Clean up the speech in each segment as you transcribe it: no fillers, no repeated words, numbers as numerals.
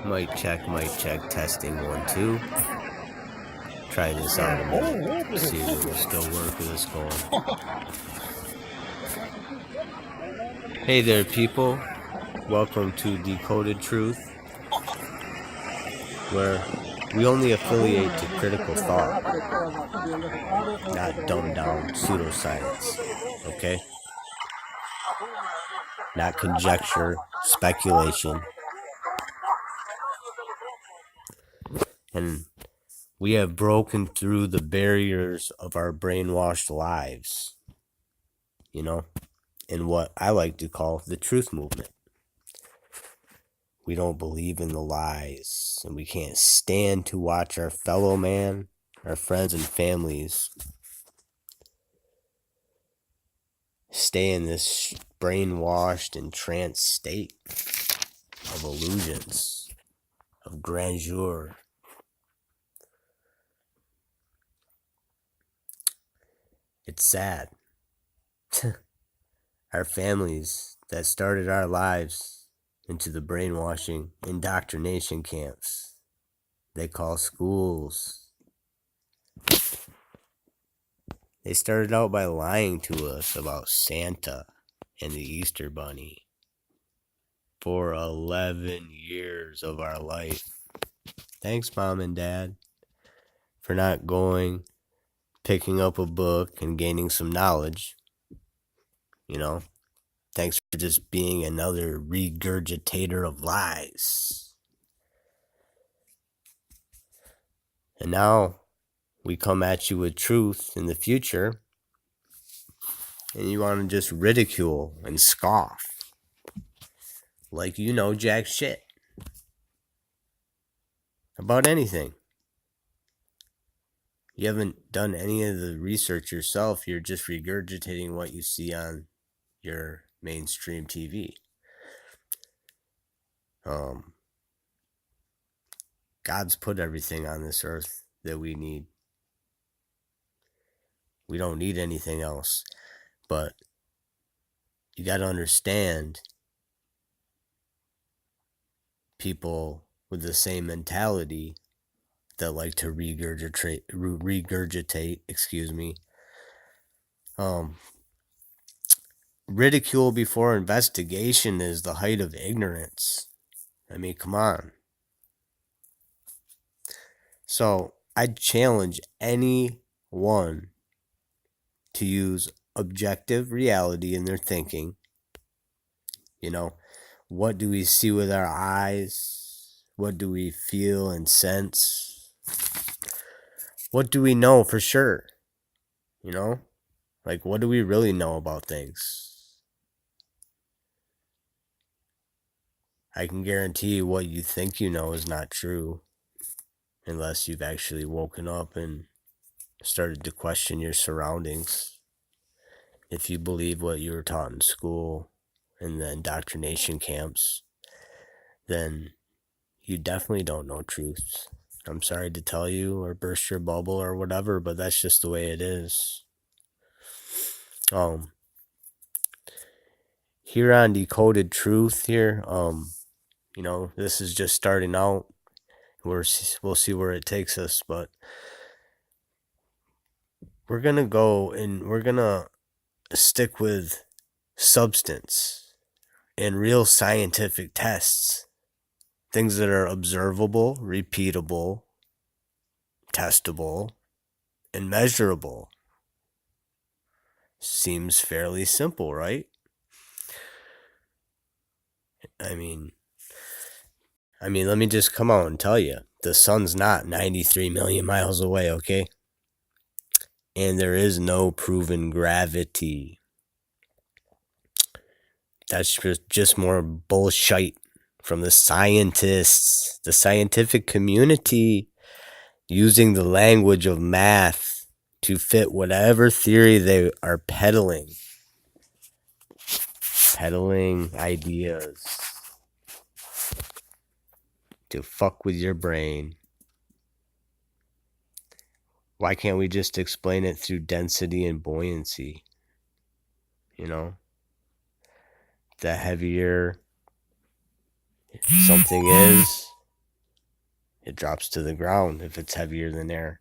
Mic check, testing 1, 2. Try this out a minute. See if it will still work with this going. Hey there, people. Welcome to Decoded Truth, where we only affiliate to critical thought, not dumbed down pseudoscience, okay? Not conjecture, speculation. And we have broken through the barriers of our brainwashed lives, in what I like to call the truth movement. We don't believe in the lies, and we can't stand to watch our fellow man, our friends and families stay in this brainwashed and trance state of illusions, of grandeur. It's sad. Our families that started our lives into the brainwashing indoctrination camps they call schools. They started out by lying to us about Santa and the Easter Bunny for 11 years of our life. Thanks, Mom and Dad, for not going, picking up a book, and gaining some knowledge. Thanks for just being another regurgitator of lies. And now we come at you with truth in the future, and you want to just ridicule and scoff like you know jack shit about anything. You haven't done any of the research yourself. You're just regurgitating what you see on your mainstream TV. God's put everything on this earth that we need. We don't need anything else. But you got to understand, people with the same mentality that like to regurgitate, ridicule before investigation is the height of ignorance. I mean, come on. So I challenge anyone to use objective reality in their thinking. What do we see with our eyes? What do we feel and sense? What do we know for sure? What do we really know about things? I can guarantee what you think you know is not true, unless you've actually woken up and started to question your surroundings. If you believe what you were taught in school and the indoctrination camps, then you definitely don't know truth. I'm sorry to tell you or burst your bubble or whatever, but that's just the way it is. Here on Decoded Truth here, this is just starting out. We'll see where it takes us, but we're going to go and we're going to stick with substance and real scientific tests. Things that are observable, repeatable, testable, and measurable. Seems fairly simple, right? I mean, let me just come out and tell you, the sun's not 93 million miles away, okay? And there is no proven gravity. That's just more bullshit from the scientists, the scientific community, using the language of math to fit whatever theory they are peddling ideas to fuck with your brain. Why can't we just explain it through density and buoyancy? The heavier something is, It drops to the ground if it's heavier than air.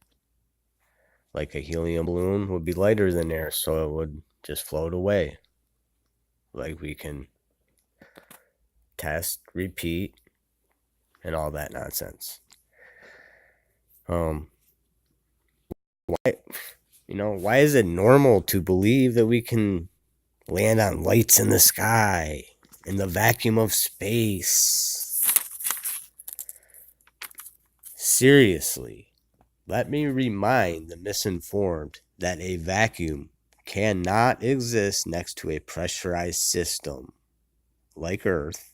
Like a helium balloon would be lighter than air, so it would just float away. Like we can test, repeat, and all that nonsense. Why why is it normal to believe that we can land on lights in the sky, in the vacuum of space? Seriously, let me remind the misinformed that a vacuum cannot exist next to a pressurized system like Earth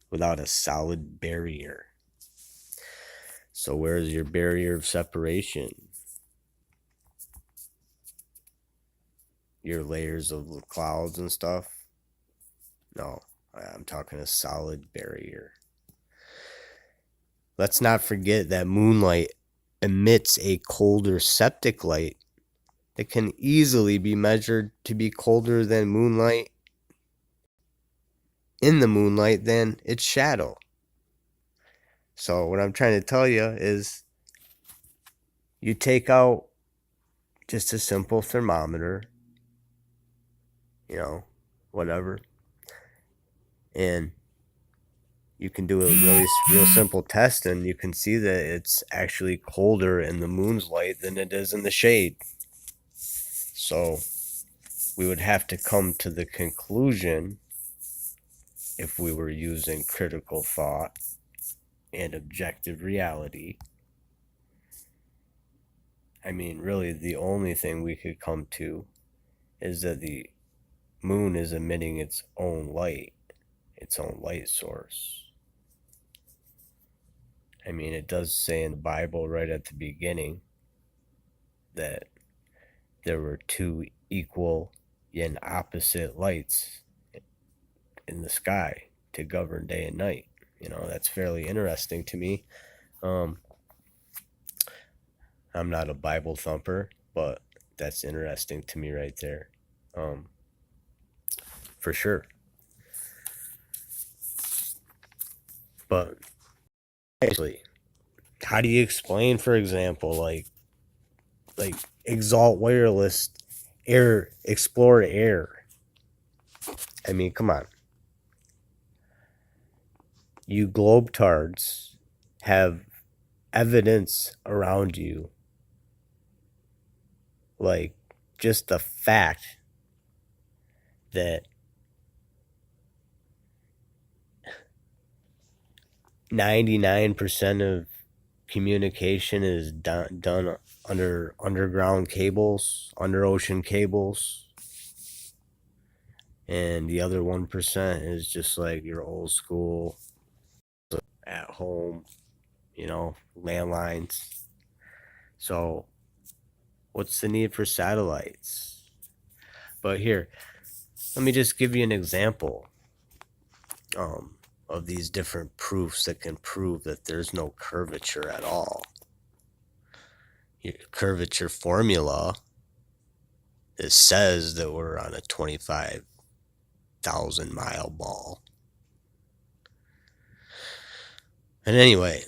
without a solid barrier. So where's your barrier of separation? Your layers of clouds and stuff? No, I'm talking a solid barrier. Let's not forget that moonlight emits a colder septic light that can easily be measured to be colder than moonlight in the moonlight than its shadow. So what I'm trying to tell you is you take out just a simple thermometer, whatever, and you can do a real simple test, and you can see that it's actually colder in the moon's light than it is in the shade. So we would have to come to the conclusion, if we were using critical thought and objective reality, really the only thing we could come to is that the moon is emitting its own light source. It does say in the Bible right at the beginning that there were two equal yet opposite lights in the sky to govern day and night. That's fairly interesting to me. I'm not a Bible thumper, but that's interesting to me right there. For sure. But actually, how do you explain, for example, like Exalt Wireless Explore Air? Come on. You globetards have evidence around you, like just the fact that 99% of communication is done under underground cables, under ocean cables, and the other 1% is just like your old school at home, landlines. So what's the need for satellites? But here, let me just give you an example of these different proofs that can prove that there's no curvature at all. Your curvature formula, it says that we're on a 25,000 mile ball. And anyway,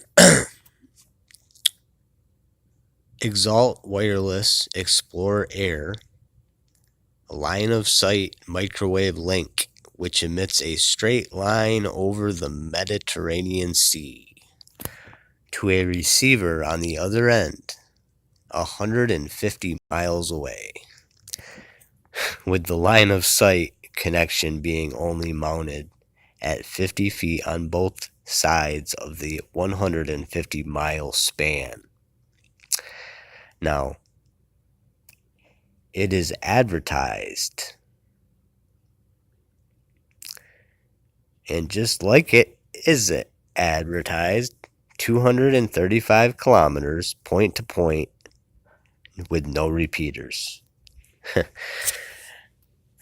Exalt Wireless Explore Air, a line of sight microwave link which emits a straight line over the Mediterranean Sea to a receiver on the other end, 150 miles away, with the line of sight connection being only mounted at 50 feet on both sides of the 150-mile span. Now, it is advertised, and just like it is advertised, 235 kilometers point to point with no repeaters.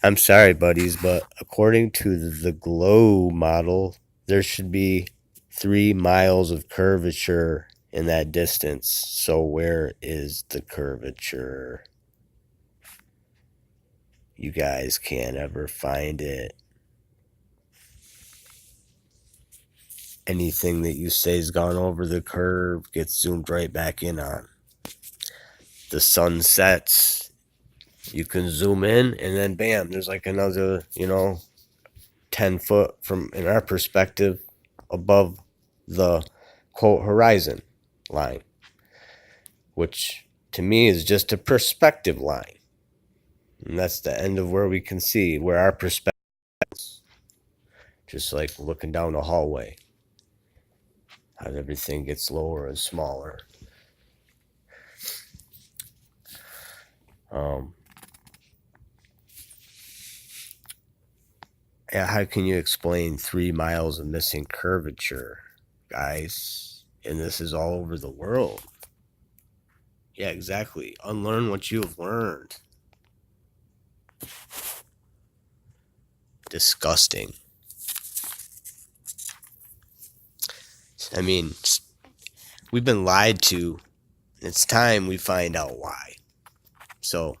I'm sorry, buddies, but according to the GLOW model, there should be 3 miles of curvature in that distance. So where is the curvature? You guys can't ever find it. anything that you say's gone over the curve gets zoomed right back in on. The sun sets, you can zoom in, and then bam, there's like another, 10 foot from, in our perspective, above the quote horizon line, which to me is just a perspective line. And that's the end of where we can see where our perspective is. Just like looking down a hallway, how everything gets lower and smaller. Yeah, how can you explain 3 miles of missing curvature, guys? And this is all over the world. Yeah, exactly. Unlearn what you have learned. Disgusting. I mean, we've been lied to. It's time we find out why. So,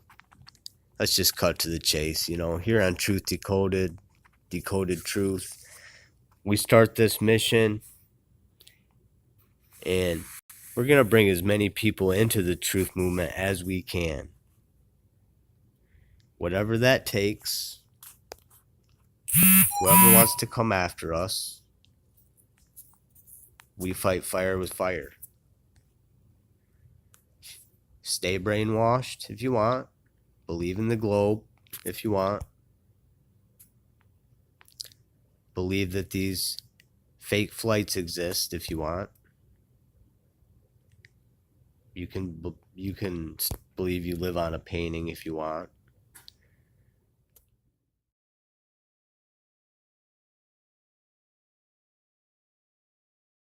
let's just cut to the chase. Here on Truth Decoded, Decoded Truth, we start this mission, and we're going to bring as many people into the truth movement as we can. Whatever that takes. Whoever wants to come after us, we fight fire with fire. Stay brainwashed if you want. Believe in the globe if you want. Believe that these fake flights exist if you want. You can believe you live on a painting if you want.